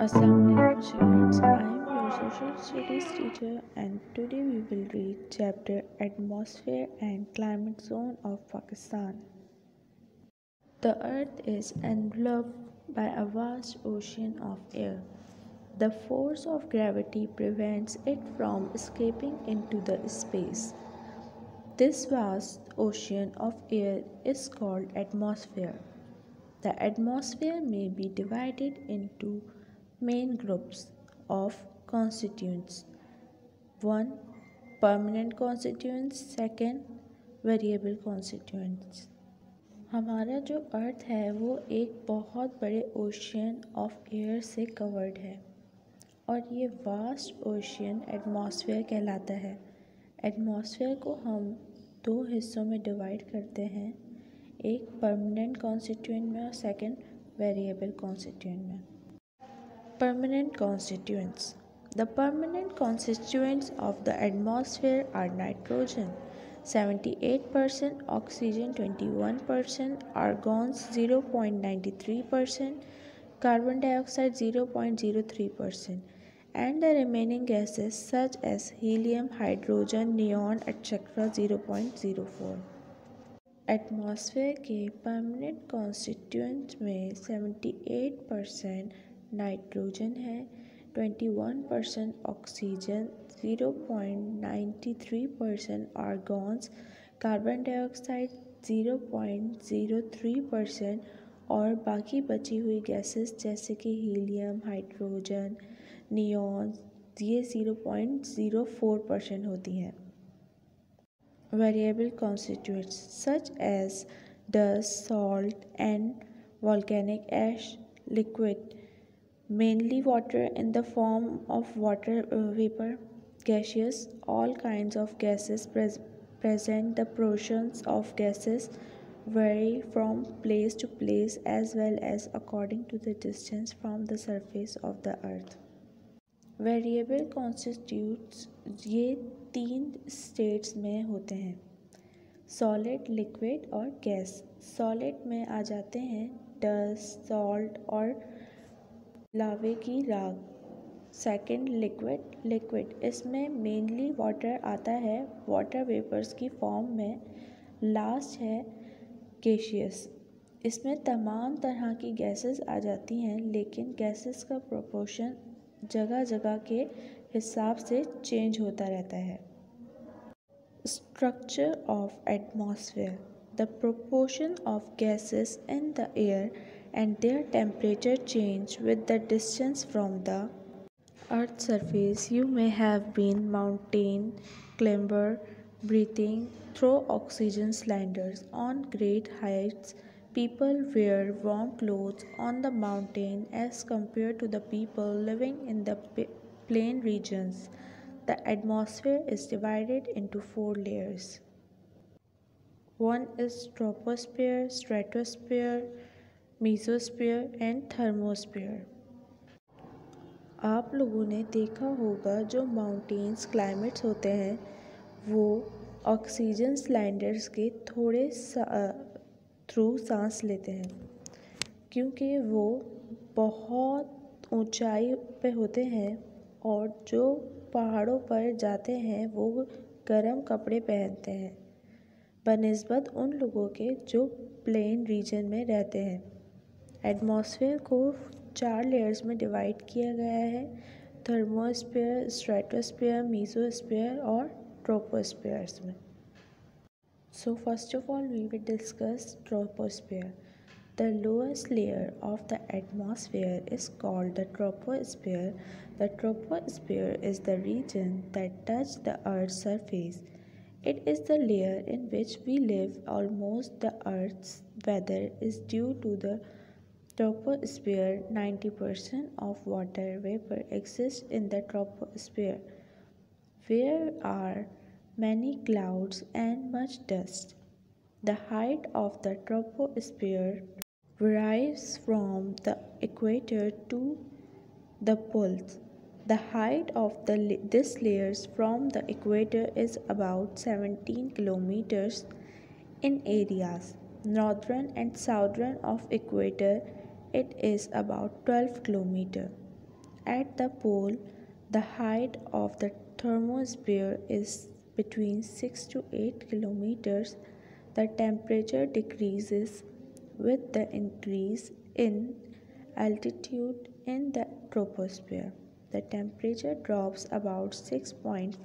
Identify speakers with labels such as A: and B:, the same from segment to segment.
A: Assalamualaikum students, I am your social studies teacher and today we will read chapter Atmosphere and Climate Zone of Pakistan. The earth is enveloped by a vast ocean of air. The force of gravity prevents it from escaping into the space. This vast ocean of air is called atmosphere. The atmosphere may be divided into main groups of constituents. 1. Permanent constituents. Second, variable constituents. हमारा जो अर्थ है वो एक बहुत बड़े ocean of air से covered है और ये वास्ट ओशियन एटमॉस्फेयर कहलाता है। एटमॉस्फेयर को हम दो हिस्सों में डिवाइड करते हैं, एक परमानेंट कॉन्स्टिट्यूएंट में और सेकंड वेरिएबल कॉन्स्टिट्यूएंट में। Permanent constituents. The permanent constituents of the atmosphere are nitrogen 78%, oxygen 21%, argons 0.93%, carbon dioxide 0.03%, and the remaining gases such as helium, hydrogen, neon, etc. 0.04. Atmosphere के permanent constituent में 78% nitrogen है, 21% oxygen, 0.93% आर्गॉन्स, carbon dioxide 0.03% और बाकी बची हुई gases जैसे कि helium, hydrogen, neon ये 0.04% होती हैं। Variable constituents such as dust, salt, and volcanic ash, liquid, mainly water in the form of water vapor, gaseous, all kinds of gases present. The portions of gases vary from place to place as well as according to the distance from the surface of the earth. Variable constitutes ये तीन states में होते हैं, solid, liquid और gas. Solid में आ जाते हैं dust, salt और लावे की राख। सेकंड लिक्विड इसमें मेनली वाटर आता है वाटर वेपर्स की फॉर्म में। लास्ट है गैसियस, इसमें तमाम तरह की गैसेस आ जाती हैं लेकिन गैसेस का प्रोपोर्शन जगह जगह के हिसाब से चेंज होता रहता है। Structure of atmosphere. The proportion of gases in the air and their temperature change with the distance from the earth surface. You may have been mountain climber breathing through oxygen cylinders on great heights. People wear warm clothes on the mountain as compared to the people living in the plain regions. The atmosphere is divided into 4 layers. One is troposphere, stratosphere, mesosphere and thermosphere. आप लोगों ने देखा होगा जो mountains climates होते हैं वो oxygen cylinders के थोड़े थ्रू सांस लेते हैं क्योंकि वो बहुत ऊंचाई पे होते हैं और जो पहाड़ों पर जाते हैं वो गर्म कपड़े पहनते हैं बनिस्बत उन लोगों के जो प्लेन रीजन में रहते हैं। एटमॉस्फेयर को 4 लेयर्स में डिवाइड किया गया है, थर्मोस्फीयर, स्ट्रेटोस्फीयर, मेसोस्फीयर और tropospheres में। So first of all we will discuss troposphere. The lowest layer of the atmosphere is called the troposphere. The troposphere is the region that touches the Earth's surface. It is the layer in which we live. Almost the Earth's weather is due to the troposphere. 90% of water vapor exists in the troposphere, where are many clouds and much dust. The height of the troposphere varies from the equator to the poles. The height of this layers from the equator is about 17 kilometers in areas. Northern and southern of equator it is about 12 kilometers. At the pole, the height of the thermosphere is between 6 to 8 kilometers. The temperature decreases with the increase in altitude in the troposphere. The temperature drops about 6.5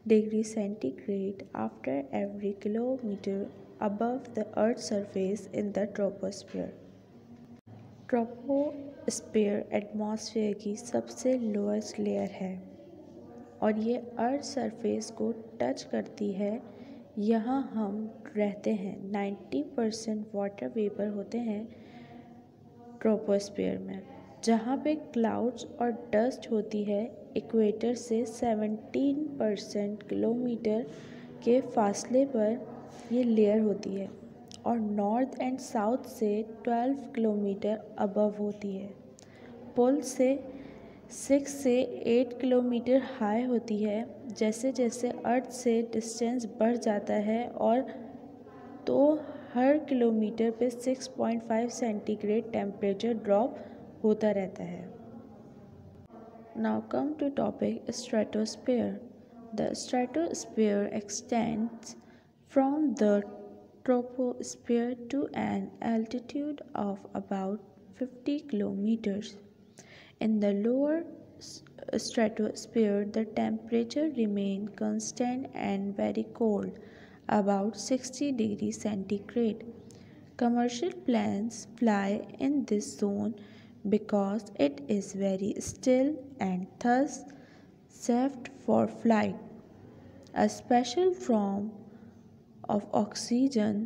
A: degrees centigrade after every kilometer above the Earth's surface in the troposphere. Troposphere atmosphere की सबसे lowest layer है और ये earth surface को touch करती है। यहाँ हम रहते हैं। 90% वाटर वेपर होते हैं ट्रोपोस्फीयर में, जहाँ पे क्लाउड्स और डस्ट होती है। इक्वेटर से 17% किलोमीटर के फासले पर ये लेयर होती है और नॉर्थ एंड साउथ से 12 किलोमीटर अबव होती है। पोल से 6 से 8 किलोमीटर हाई होती है। जैसे जैसे अर्थ से डिस्टेंस बढ़ जाता है और तो हर किलोमीटर पे 6.5 सेंटीग्रेड टेम्परेचर ड्रॉप होता रहता है। Now come to topic stratosphere. The stratosphere extends from the troposphere to an altitude of about 50 kilometers. In the lower stratosphere, the temperature remains constant and very cold, about 60 degrees centigrade. Commercial planes fly in this zone because it is very still and thus safe for flight. A special form of oxygen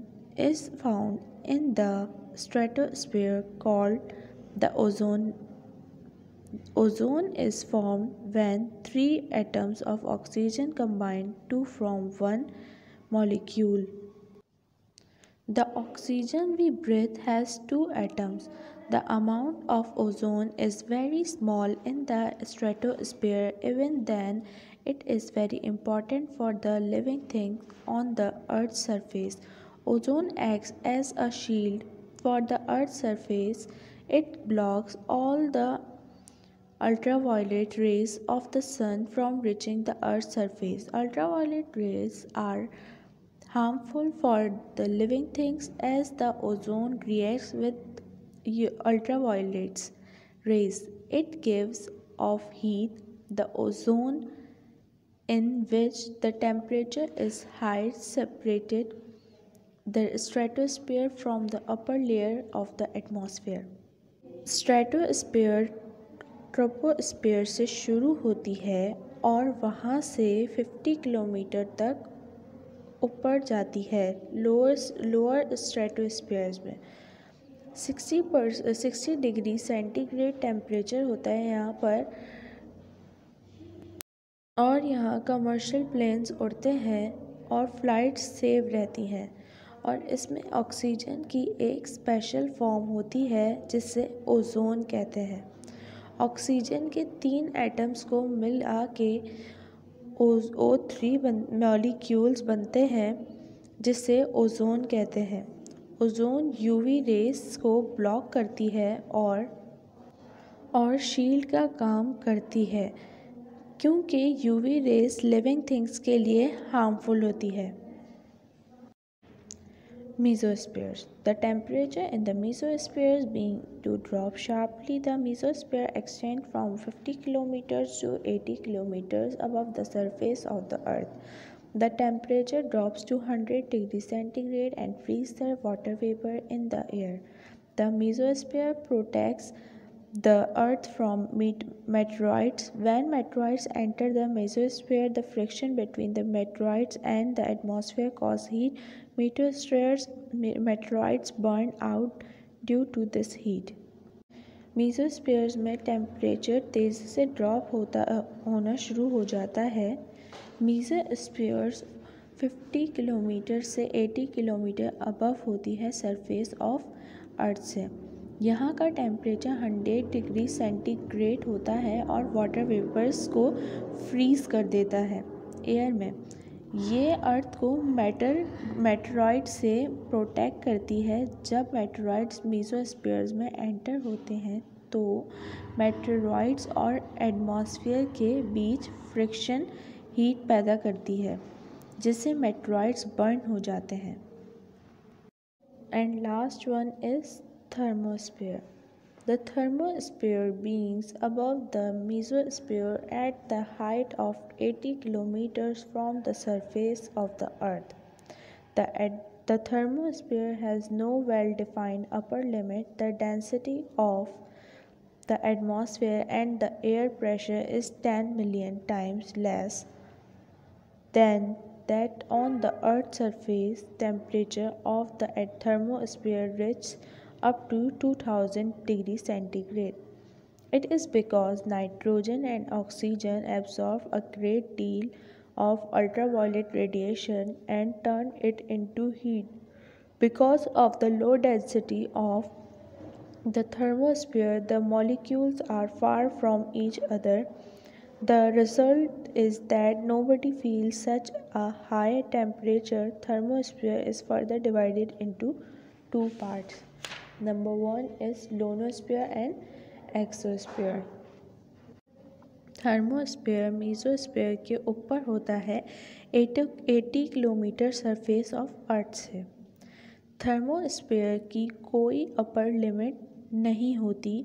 A: is found in the stratosphere called the ozone. Ozone is formed when 3 atoms of oxygen combine to form one molecule. The oxygen we breathe has 2 atoms. The amount of ozone is very small in the stratosphere. Even then, it is very important for the living things on the Earth's surface. Ozone acts as a shield for the Earth's surface. It blocks all the ultraviolet rays of the sun from reaching the Earth's surface. Ultraviolet rays are harmful for the living things as the ozone reacts with ultraviolet rays. It gives off heat. The ozone, in which the temperature is high, separated the stratosphere from the upper layer of the atmosphere. Stratosphere troposphere से शुरू होती है और वहाँ से 50 kilometre तक ऊपर जाती है। लोअर स्ट्रेटोस्फीयर्स में 60 डिग्री सेंटीग्रेड टेम्परेचर होता है यहाँ पर और यहाँ कमर्शियल प्लेन्स उड़ते हैं और फ्लाइट्स सेव रहती हैं और इसमें ऑक्सीजन की एक स्पेशल फॉर्म होती है जिसे ओजोन कहते हैं। ऑक्सीजन के 3 एटम्स को मिला के O3 मॉलिक्यूल्स बनते हैं जिसे ओजोन कहते हैं। ओजोन यूवी रेस को ब्लॉक करती है और शील्ड का काम करती है क्योंकि यूवी रेस लिविंग थिंग्स के लिए हार्मफुल होती है। Mesospheres. The temperature in the mesospheres being to drop sharply. The mesosphere extends from 50 kilometers to 80 kilometers above the surface of the earth. The temperature drops to 100 degrees centigrade and freezes the water vapor in the air. The mesosphere protects the earth from meteorites. When meteorites enter the mesosphere, the friction between the meteorites and the atmosphere causes heat. Meteorites burn out due to this heat. mesospheres में temperature तेज़ी से drop होना शुरू हो जाता है। mesospheres 50 kilometre से 80 kilometre above होती है सरफेस ऑफ अर्थ से। यहाँ का टेम्परेचर 100 डिग्री सेंटीग्रेड होता है और वाटर वेपर्स को फ्रीज कर देता है एयर में। ये अर्थ को मेटेरॉइड से प्रोटेक्ट करती है। जब मेटेरॉइड्स मेसोस्फीयर्स में एंटर होते हैं तो मेटेरॉइड्स और एटमॉस्फेयर के बीच फ्रिक्शन हीट पैदा करती है, जिससे मेटेरॉइड्स बर्न हो जाते हैं। And last one is thermosphere. The thermosphere beings above the mesosphere at the height of 80 kilometers from the surface of the Earth. The thermosphere has no well-defined upper limit. The density of the atmosphere and the air pressure is 10 million times less than that on the Earth's surface. Temperature of the thermosphere reaches up to 2000 degrees centigrade. It is because nitrogen and oxygen absorb a great deal of ultraviolet radiation and turn it into heat. Because of the low density of the thermosphere, the molecules are far from each other. The result is that nobody feels such a high temperature. Thermosphere is further divided into two parts. Number one is ionosphere and exosphere. Thermosphere mesosphere के ऊपर होता है 80 kilometre surface of earth से। Thermosphere की कोई upper limit नहीं होती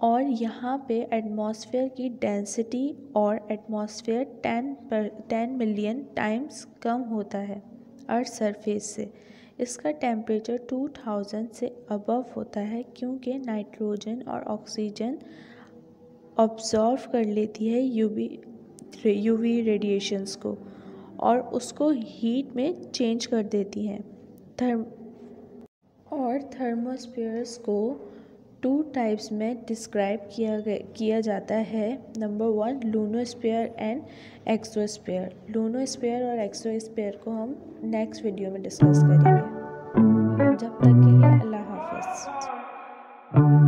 A: और यहाँ पे एटमॉस्फेयर की डेंसिटी और एटमॉस्फेयर 10 मिलियन टाइम्स कम होता है अर्थ सरफेस से। इसका टेम्परेचर 2000 से अबव होता है क्योंकि नाइट्रोजन और ऑक्सीजन ऑब्जॉर्व कर लेती है यूवी रेडिएशंस को और उसको हीट में चेंज कर देती हैं। थर्मोस्फीयर्स को टू टाइप्स में डिस्क्राइब किया जाता है। Number one, lunosphere and exosphere. Lunosphere और एक्सोस्फीयर को हम नेक्स्ट वीडियो में डिस्कस करेंगे। जब तक के लिए अल्लाह हाफिज़।